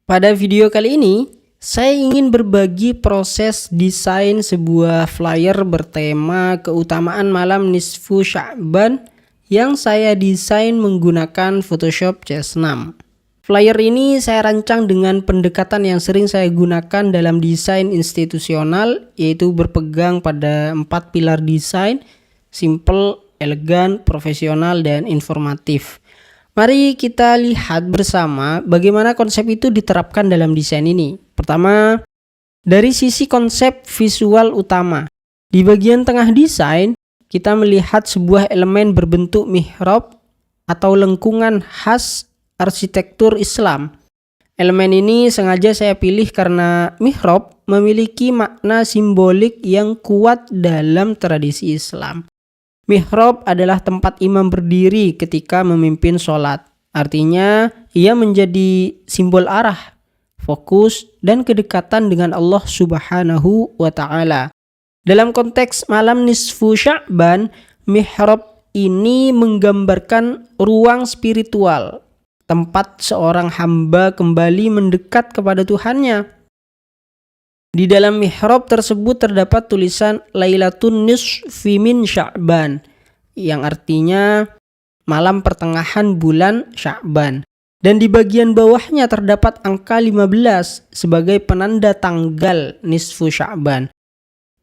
Pada video kali ini, saya ingin berbagi proses desain sebuah flyer bertema keutamaan malam nisfu Sya'ban yang saya desain menggunakan Photoshop CS6. Flyer ini saya rancang dengan pendekatan yang sering saya gunakan dalam desain institusional, yaitu berpegang pada 4 pilar desain: simple, elegan, profesional, dan informatif. Mari kita lihat bersama bagaimana konsep itu diterapkan dalam desain ini. Pertama, dari sisi konsep visual utama. Di bagian tengah desain, kita melihat sebuah elemen berbentuk mihrab atau lengkungan khas arsitektur Islam. Elemen ini sengaja saya pilih karena mihrab memiliki makna simbolik yang kuat dalam tradisi Islam. Mihrab adalah tempat imam berdiri ketika memimpin sholat. Artinya, ia menjadi simbol arah, fokus, dan kedekatan dengan Allah Subhanahu wa Ta'ala. Dalam konteks malam nisfu Sya'ban, mihrab ini menggambarkan ruang spiritual, tempat seorang hamba kembali mendekat kepada Tuhannya. Di dalam mihrab tersebut terdapat tulisan Lailatun Nisfi min Sya'ban, yang artinya malam pertengahan bulan Sya'ban. Dan di bagian bawahnya terdapat angka 15 sebagai penanda tanggal nisfu Sya'ban.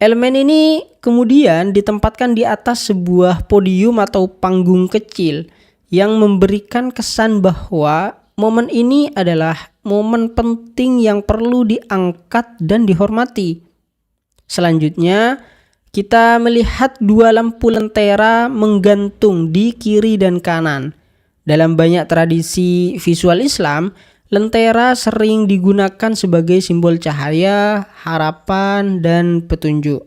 Elemen ini kemudian ditempatkan di atas sebuah podium atau panggung kecil yang memberikan kesan bahwa momen ini adalah momen penting yang perlu diangkat dan dihormati. Selanjutnya, kita melihat 2 lampu lentera menggantung di kiri dan kanan. Dalam banyak tradisi visual Islam, lentera sering digunakan sebagai simbol cahaya, harapan, dan petunjuk.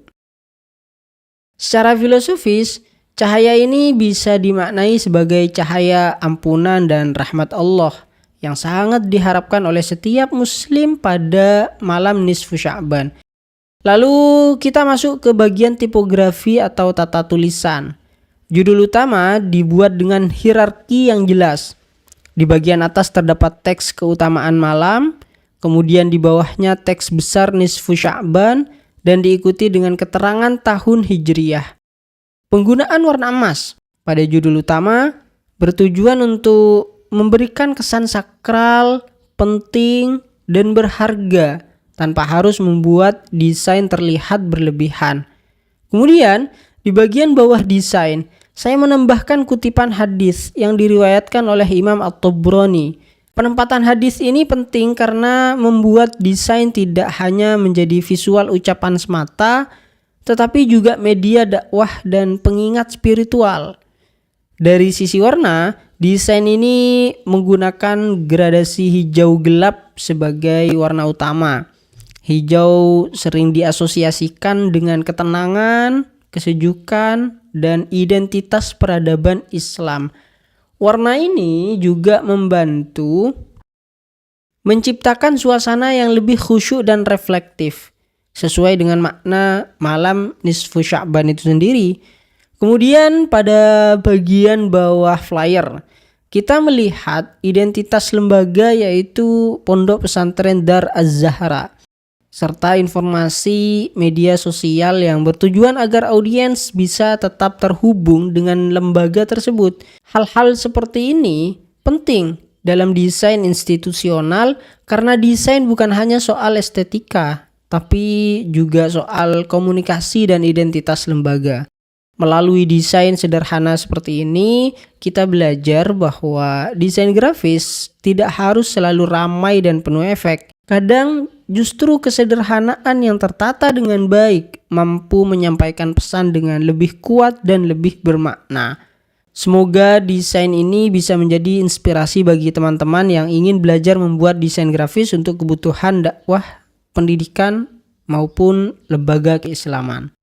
Secara filosofis, cahaya ini bisa dimaknai sebagai cahaya ampunan dan rahmat Allah yang sangat diharapkan oleh setiap muslim pada malam nisfu Sya'ban. Lalu kita masuk ke bagian tipografi atau tata tulisan. Judul utama dibuat dengan hierarki yang jelas. Di bagian atas terdapat teks keutamaan malam, kemudian di bawahnya teks besar nisfu Sya'ban, dan diikuti dengan keterangan tahun Hijriyah. Penggunaan warna emas pada judul utama bertujuan untuk memberikan kesan sakral, penting, dan berharga tanpa harus membuat desain terlihat berlebihan. Kemudian, di bagian bawah desain, saya menambahkan kutipan hadis yang diriwayatkan oleh Imam At-Tabrani. Penempatan hadis ini penting karena membuat desain tidak hanya menjadi visual ucapan semata, tetapi juga media dakwah dan pengingat spiritual. Dari sisi warna, desain ini menggunakan gradasi hijau gelap sebagai warna utama. Hijau sering diasosiasikan dengan ketenangan, kesejukan, dan identitas peradaban Islam. Warna ini juga membantu menciptakan suasana yang lebih khusyuk dan reflektif, sesuai dengan makna malam nisfu Sya'ban itu sendiri. Kemudian pada bagian bawah flyer, kita melihat identitas lembaga yaitu Pondok Pesantren Dar Az-Zahra, serta informasi media sosial yang bertujuan agar audiens bisa tetap terhubung dengan lembaga tersebut. Hal-hal seperti ini penting dalam desain institusional karena desain bukan hanya soal estetika, tapi juga soal komunikasi dan identitas lembaga. Melalui desain sederhana seperti ini, kita belajar bahwa desain grafis tidak harus selalu ramai dan penuh efek. Kadang justru kesederhanaan yang tertata dengan baik mampu menyampaikan pesan dengan lebih kuat dan lebih bermakna. Semoga desain ini bisa menjadi inspirasi bagi teman-teman yang ingin belajar membuat desain grafis untuk kebutuhan dakwah, pendidikan, maupun lembaga keislaman.